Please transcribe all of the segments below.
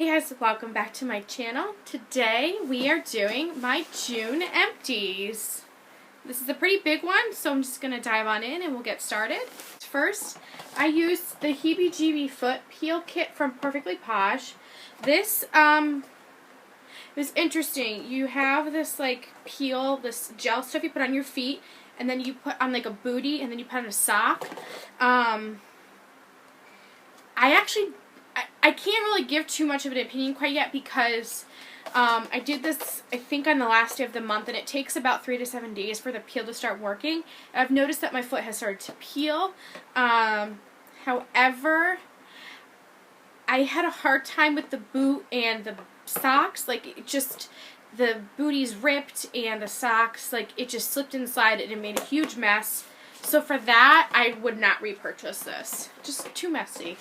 Hey guys, welcome back to my channel. Today we are doing my June empties. This is a pretty big one, so I'm just going to dive on in and we'll get started. First, I used the Heebie Jeebie Foot Peel Kit from Perfectly Posh. This is interesting. You have this like peel, this gel stuff you put on your feet, and then you put on like a booty, and then you put on a sock. I can't really give too much of an opinion quite yet because I did this, I think, on the last day of the month, and it takes about 3 to 7 days for the peel to start working. And I've noticed that my foot has started to peel. However, I had a hard time with the boot and the socks. Like, it just, the booty's ripped and the socks, like, it just slipped inside and it made a huge mess. So for that, I would not repurchase this. Just too messy.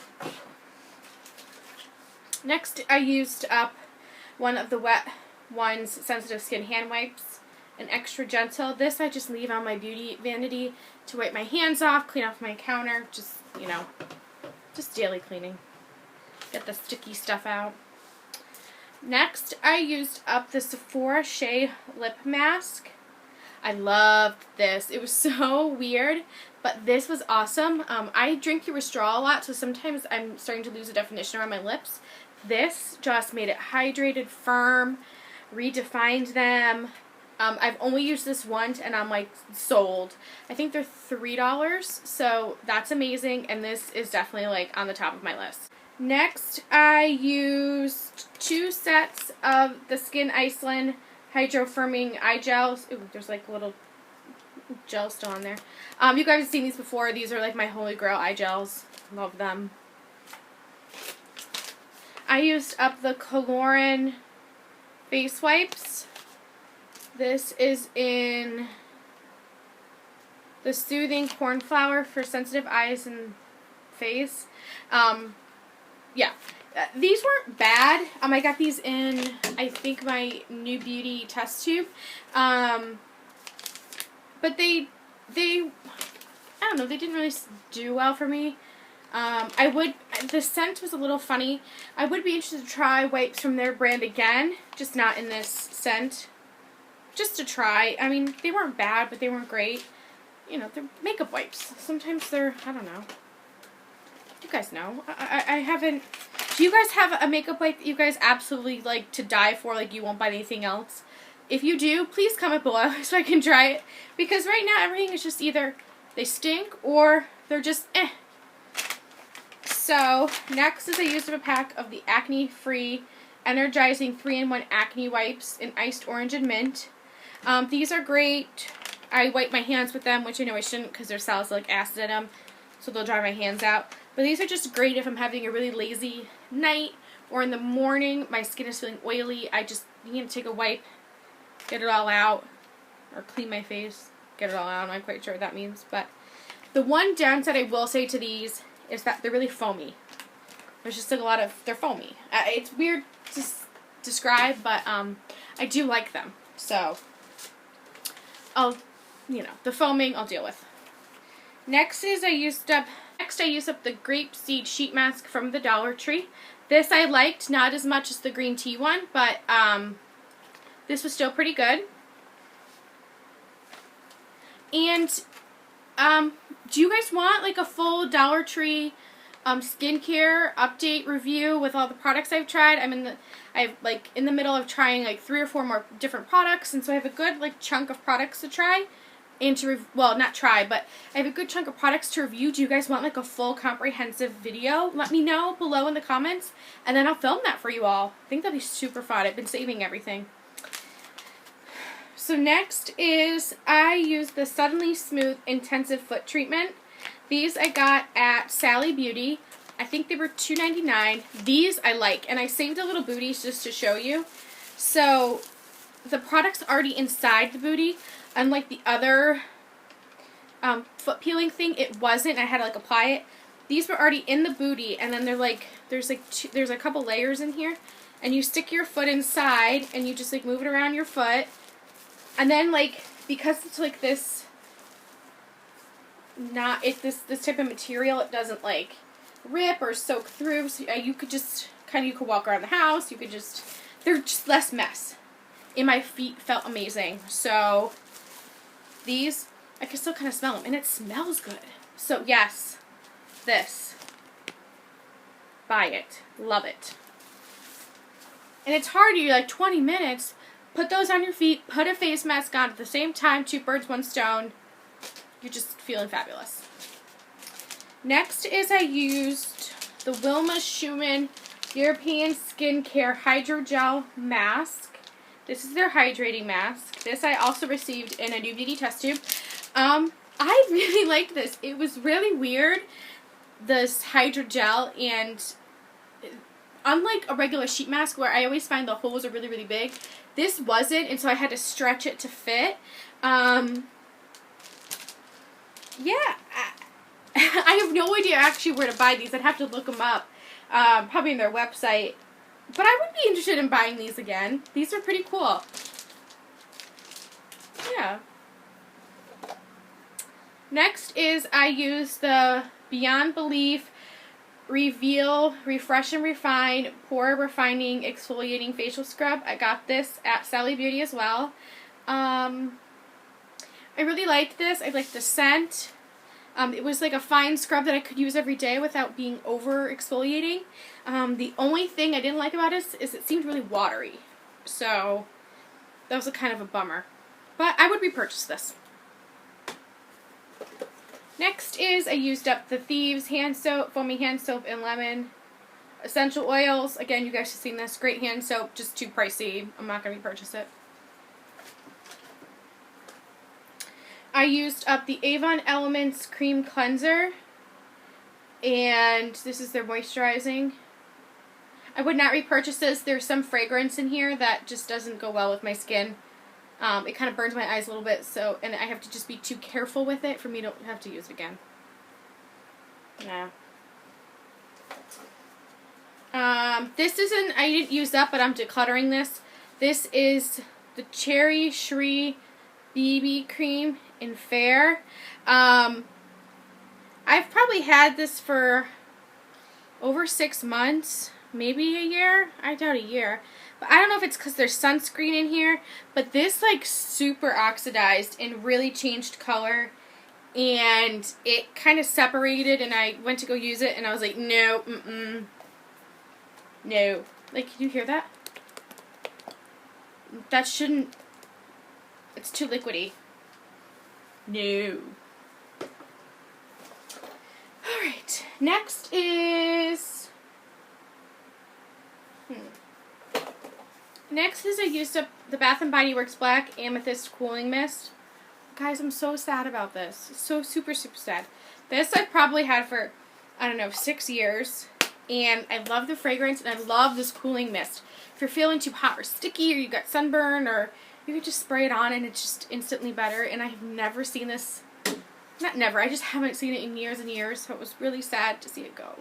Next, I used up one of the Wet Ones Sensitive Skin Hand Wipes, an extra gentle. This I just leave on my beauty vanity to wipe my hands off, clean off my counter, just, you know, just daily cleaning. Get the sticky stuff out. Next, I used up the Sephora Shea Lip Mask. I loved this. It was so weird, but this was awesome. I drink through a straw a lot, so sometimes I'm starting to lose the definition around my lips. This just made it hydrated, firm, redefined them. I've only used this once, and I'm like sold. I think they're $3, so that's amazing, and this is definitely like on the top of my list. Next, I used 2 sets of the Skin Iceland Hydro Firming Eye Gels. Ooh, there's like a little gel still on there. You guys have seen these before. These are like my holy grail eye gels. Love them. I used up the Cologne face wipes. This is in the Soothing Cornflower for sensitive eyes and face. Yeah. These weren't bad. I got these in, I think, my New Beauty test tube. But they, I don't know, they didn't really do well for me. The scent was a little funny. I would be interested to try wipes from their brand again, just not in this scent. Just to try. I mean, they weren't bad, but they weren't great. You know, they're makeup wipes. Sometimes they're, I don't know. You guys know. I haven't... Do you guys have a makeup wipe that you guys absolutely like to die for, like you won't buy anything else? If you do, please comment below so I can try it. Because right now everything is just either they stink or they're just eh. So, next is I used up a pack of the Acne-free Energizing 3-in-1 Acne Wipes in Iced Orange and Mint. These are great. I wipe my hands with them, which I know I shouldn't because there's salicylic acid in them, so they'll dry my hands out. But these are just great if I'm having a really lazy night or in the morning, my skin is feeling oily. I just need to take a wipe, get it all out, or clean my face, get it all out. I'm not quite sure what that means. But the one downside I will say to these is that they're really foamy. There's just like a lot of, they're foamy. It's weird to describe, but I do like them. So, the foaming I'll deal with. Next I used up the Grapeseed Sheet Mask from the Dollar Tree. This I liked, not as much as the green tea one, but this was still pretty good. And do you guys want like a full Dollar Tree skincare update review with all the products I've tried? I'm in the middle of trying like 3 or 4 more different products, and so I have a good like chunk of products to try. And to, not try, but I have a good chunk of products to review. Do you guys want like a full comprehensive video? Let me know below in the comments, and then I'll film that for you all. I think that'd be super fun. I've been saving everything. So next is I use the Suddenly Smooth Intensive Foot Treatment. These I got at Sally Beauty. I think they were $2.99. These I like, and I saved a little booties just to show you. So the product's already inside the booty. Unlike the other foot peeling thing, it wasn't. I had to like apply it. These were already in the booty, and then there's a couple layers in here, and you stick your foot inside, and you just like move it around your foot, and then like because it's like this type of material, it doesn't like rip or soak through, so you could just kind of, you could walk around the house. You could just, they're just less mess. And my feet felt amazing. So these, I can still kind of smell them. And it smells good. So yes, this. Buy it. Love it. And it's hard. You're like 20 minutes. Put those on your feet. Put a face mask on at the same time. 2 birds, 1 stone. You're just feeling fabulous. Next is I used the Wilma Schumann European Skincare Hydrogel Mask. This is their hydrating mask. This I also received in a new beauty test tube. I really liked this. It was really weird, this hydrogel, and unlike a regular sheet mask where I always find the holes are really, really big, this wasn't, and so I had to stretch it to fit. Yeah, I have no idea actually where to buy these. I'd have to look them up, probably on their website. But I would be interested in buying these again. These are pretty cool. Yeah. Next is I use the Beyond Belief Reveal Refresh and Refine Pore Refining Exfoliating Facial Scrub. I got this at Sally Beauty as well. I really liked this. I liked the scent. It was like a fine scrub that I could use every day without being over exfoliating. The only thing I didn't like about it is it seemed really watery. So that was a kind of a bummer. But I would repurchase this. Next is I used up the Thieves hand soap, foamy hand soap and lemon essential oils. Again, you guys have seen this. Great hand soap, just too pricey. I'm not going to repurchase it. I used up the Avon Elements Cream Cleanser, and this is their moisturizing. I would not repurchase this. There's some fragrance in here that just doesn't go well with my skin. It kind of burns my eyes a little bit, so, and I have to just be too careful with it for me to have to use it again. Yeah. This isn't, I didn't use that, but I'm decluttering this. This is the Cherry Shree BB Cream in Fair. I've probably had this for over 6 months, maybe a year. I doubt a year. But I don't know if it's because there's sunscreen in here, but this like super oxidized and really changed color, and it kind of separated, and I went to go use it and I was like, no, no. Like, can you hear that? That shouldn't, it's too liquidy. No. Alright, next is, Next is I used up the Bath & Body Works Black Amethyst Cooling Mist. Guys, I'm so sad about this. So super, super sad. This I've probably had for, I don't know, 6 years. And I love the fragrance, and I love this cooling mist. If you're feeling too hot or sticky, or you got sunburn, or you can just spray it on and it's just instantly better. And I have never seen this, not never, I just haven't seen it in years and years. So it was really sad to see it go.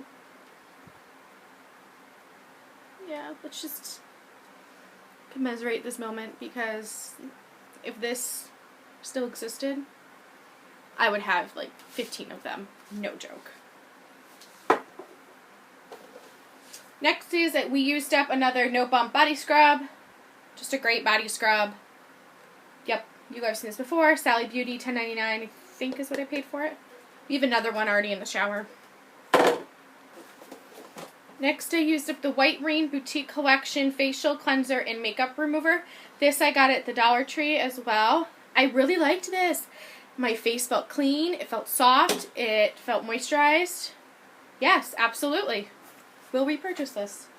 Yeah, let's just commiserate this moment, because if this still existed, I would have like 15 of them. No joke. Next is that we used up another No Bump body scrub. Just a great body scrub. Yep, you guys have seen this before. Sally Beauty, $10.99, I think is what I paid for it. We have another one already in the shower. Next, I used up the White Rain Boutique Collection Facial Cleanser and Makeup Remover. This I got at the Dollar Tree as well. I really liked this. My face felt clean. It felt soft. It felt moisturized. Yes, absolutely. We'll repurchase this.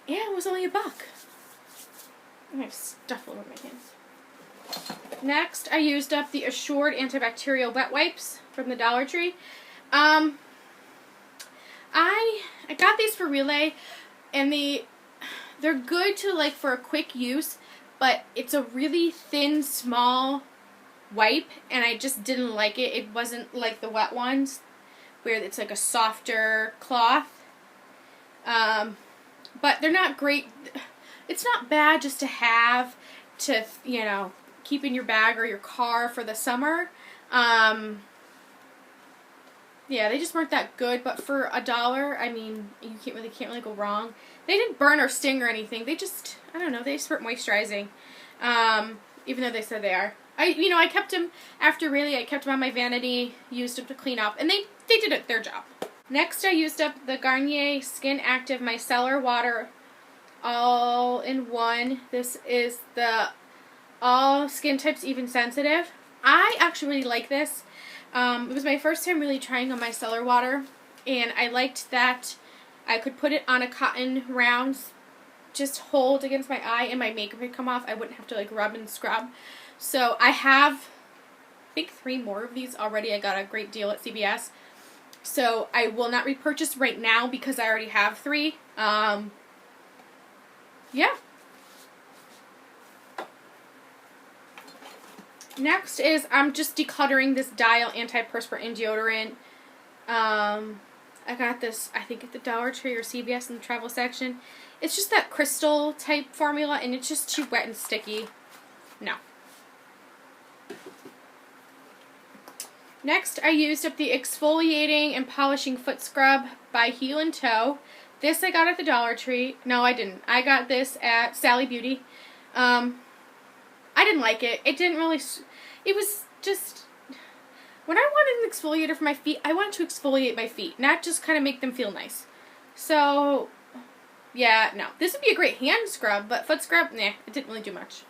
Yeah, it was only $1. I have stuff all over my hands. Next, I used up the Assured Antibacterial Wet Wipes from the Dollar Tree. I got these for Relay, and they're good to like for a quick use, but it's a really thin, small wipe, and I just didn't like it. It wasn't like the wet ones, where it's like a softer cloth. But they're not great. It's not bad just to have to, you know, keep in your bag or your car for the summer. Yeah, they just weren't that good, but for $1, I mean, you can't really go wrong. They didn't burn or sting or anything. They just, I don't know, they just weren't moisturizing. Even though they said they are. I kept them after really. I kept them on my vanity, used them to clean up, and they did their job. Next, I used up the Garnier Skin Active Micellar Water all-in-one. This is the all skin types, even sensitive. I actually really like this. It was my first time really trying a micellar water, and I liked that I could put it on a cotton round, just hold against my eye, and my makeup would come off. I wouldn't have to like rub and scrub. So I have, I think, 3 more of these already. I got a great deal at CVS. So I will not repurchase right now because I already have 3. Yeah. Next is I'm just decluttering this Dial antiperspirant deodorant. I got this, I think, at the Dollar Tree or CVS in the travel section. It's just that crystal type formula, and it's just too wet and sticky. No. Next, I used up the exfoliating and polishing foot scrub by Heel and Toe. This I got at the Dollar Tree. No, I didn't. I got this at Sally Beauty. I didn't like it. It didn't really, it was just, when I wanted an exfoliator for my feet, I wanted to exfoliate my feet, not just kind of make them feel nice. So, yeah, no. This would be a great hand scrub, but foot scrub, nah, it didn't really do much.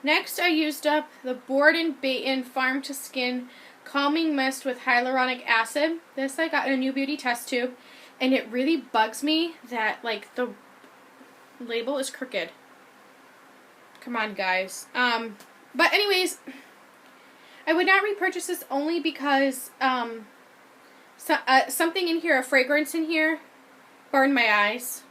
Next, I used up the Board & Baton Farm to Skin Calming Mist with Hyaluronic Acid. This I got in a New Beauty test tube, and it really bugs me that, like, the label is crooked. Come on, guys. But anyways, I would not repurchase this only because something in here, a fragrance in here, burned my eyes.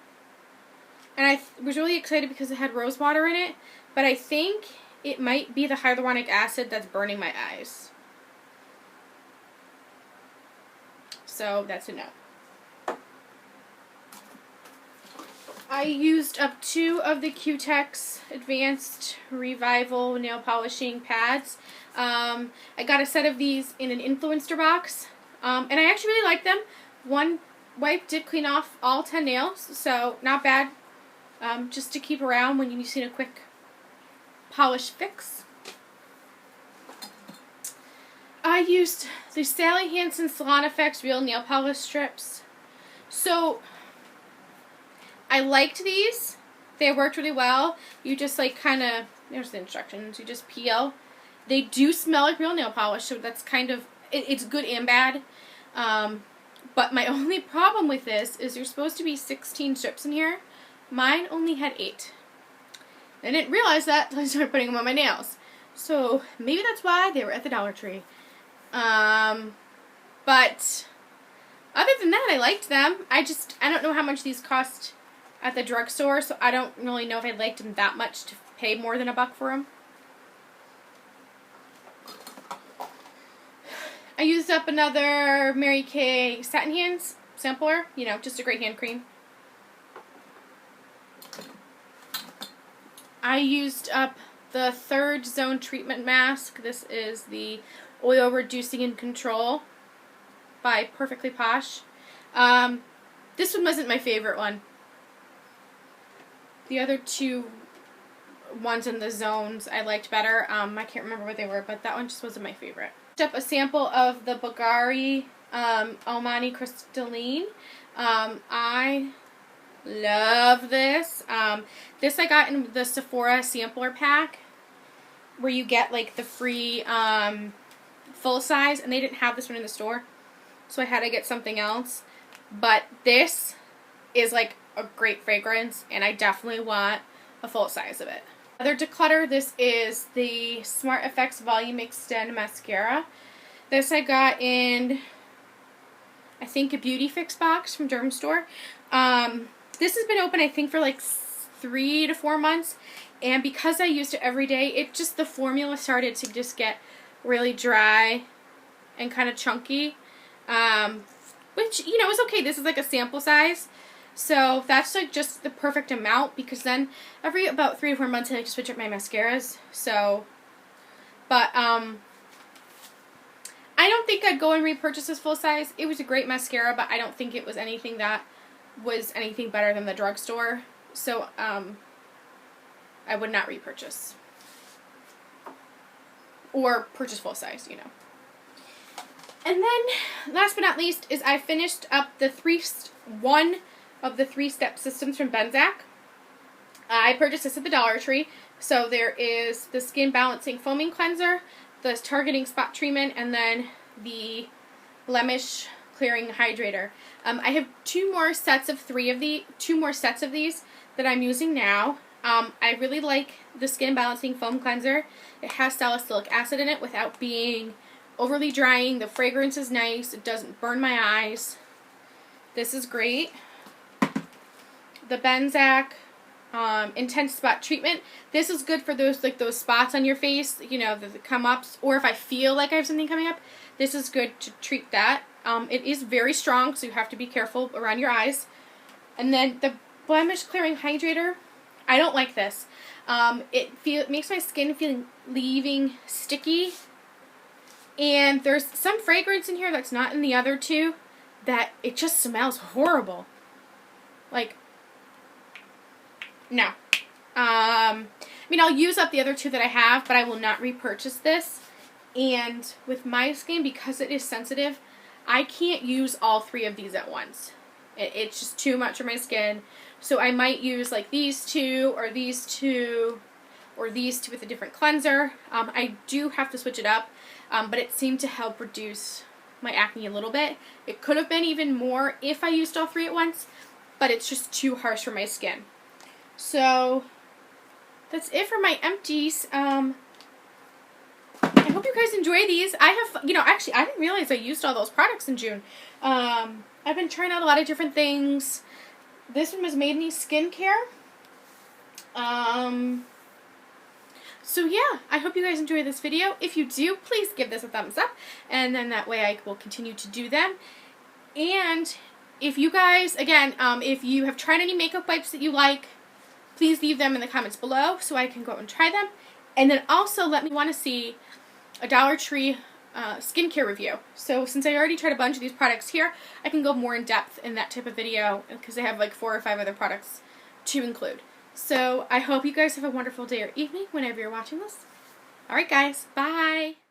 And I was really excited because it had rose water in it, but I think it might be the hyaluronic acid that's burning my eyes. So that's a no. I used up 2 of the Q-Tex Advanced Revival nail polishing pads. I got a set of these in an influencer box, and I actually really like them. One wipe did clean off all 10 nails, so not bad. Just to keep around when you need a quick polish fix. I used the Sally Hansen Salon Effects Real Nail Polish Strips. So I liked these. They worked really well. You just like kind of, there's the instructions, you just peel. They do smell like real nail polish, so that's kind of, it's good and bad. But my only problem with this is there's supposed to be 16 strips in here. Mine only had 8. I didn't realize that until I started putting them on my nails. So maybe that's why they were at the Dollar Tree. But other than that, I liked them. I don't know how much these cost at the drugstore, so I don't really know if I liked them that much to pay more than $1 for them. I used up another Mary Kay Satin Hands sampler, just a great hand cream. I used up the Third Zone Treatment Mask. This is the Oil Reducing and Control by Perfectly Posh. This one wasn't my favorite one. The other 2 ones in the zones I liked better. I can't remember what they were, but that one just wasn't my favorite. I picked up a sample of the Bulgari Moroccan Crystalline. I love this. This I got in the Sephora sampler pack, where you get like the free full size, and they didn't have this one in the store, so I had to get something else. But this is like a great fragrance, and I definitely want a full size of it. Another declutter, this is the Smart Effects Volume Extend Mascara. This I got in, I think, a Beauty Fix box from Derm Store. This has been open, I think, for like 3 to 4 months, and because I used it every day, the formula started to just get really dry and kind of chunky, which, is okay. This is like a sample size, so that's like just the perfect amount, because then every about 3 to 4 months I like to switch up my mascaras. So, but I don't think I'd go and repurchase this full size. It was a great mascara, but I don't think it was anything that was anything better than the drugstore. So, I would not repurchase. Or purchase full size, you know. And then, last but not least, is I finished up the one of the 3-step systems from Benzac. I purchased this at the Dollar Tree. So there is the Skin Balancing Foaming Cleanser, the Targeting Spot Treatment, and then the Blemish Clearing Hydrator. I have two more sets of these that I'm using now. I really like the Skin Balancing Foam Cleanser. It has salicylic acid in it without being overly drying. The fragrance is nice. It doesn't burn my eyes. This is great. The Benzac Intense Spot Treatment. This is good for those spots on your face, you know, the come-ups, or if I feel like I have something coming up, this is good to treat that. It is very strong, so you have to be careful around your eyes. And then the Blemish Clearing Hydrator, I don't like this. It makes my skin leaving sticky, and there's some fragrance in here that's not in the other two, that it just smells horrible. Like, no. I mean, I'll use up the other two that I have, but I will not repurchase this. And with my skin, because it is sensitive, I can't use all 3 of these at once. It's just too much for my skin. So I might use like these 2, or these 2, or these 2 with a different cleanser. I do have to switch it up, but it seemed to help reduce my acne a little bit. It could have been even more if I used all 3 at once, but it's just too harsh for my skin. So that's it for my empties. I hope you guys enjoy these. I have, you know, actually I didn't realize I used all those products in June. I've been trying out a lot of different things. This one was Made Me Skincare. So yeah, I hope you guys enjoy this video. If you do, please give this a thumbs up, and then that way I will continue to do them. And if you guys, again, if you have tried any makeup wipes that you like, please leave them in the comments below so I can go and try them. And then also let me want to see a Dollar Tree skincare review. So since I already tried a bunch of these products here, I can go more in depth in that type of video because they have like 4 or 5 other products to include. So I hope you guys have a wonderful day or evening whenever you're watching this. Alright guys, bye!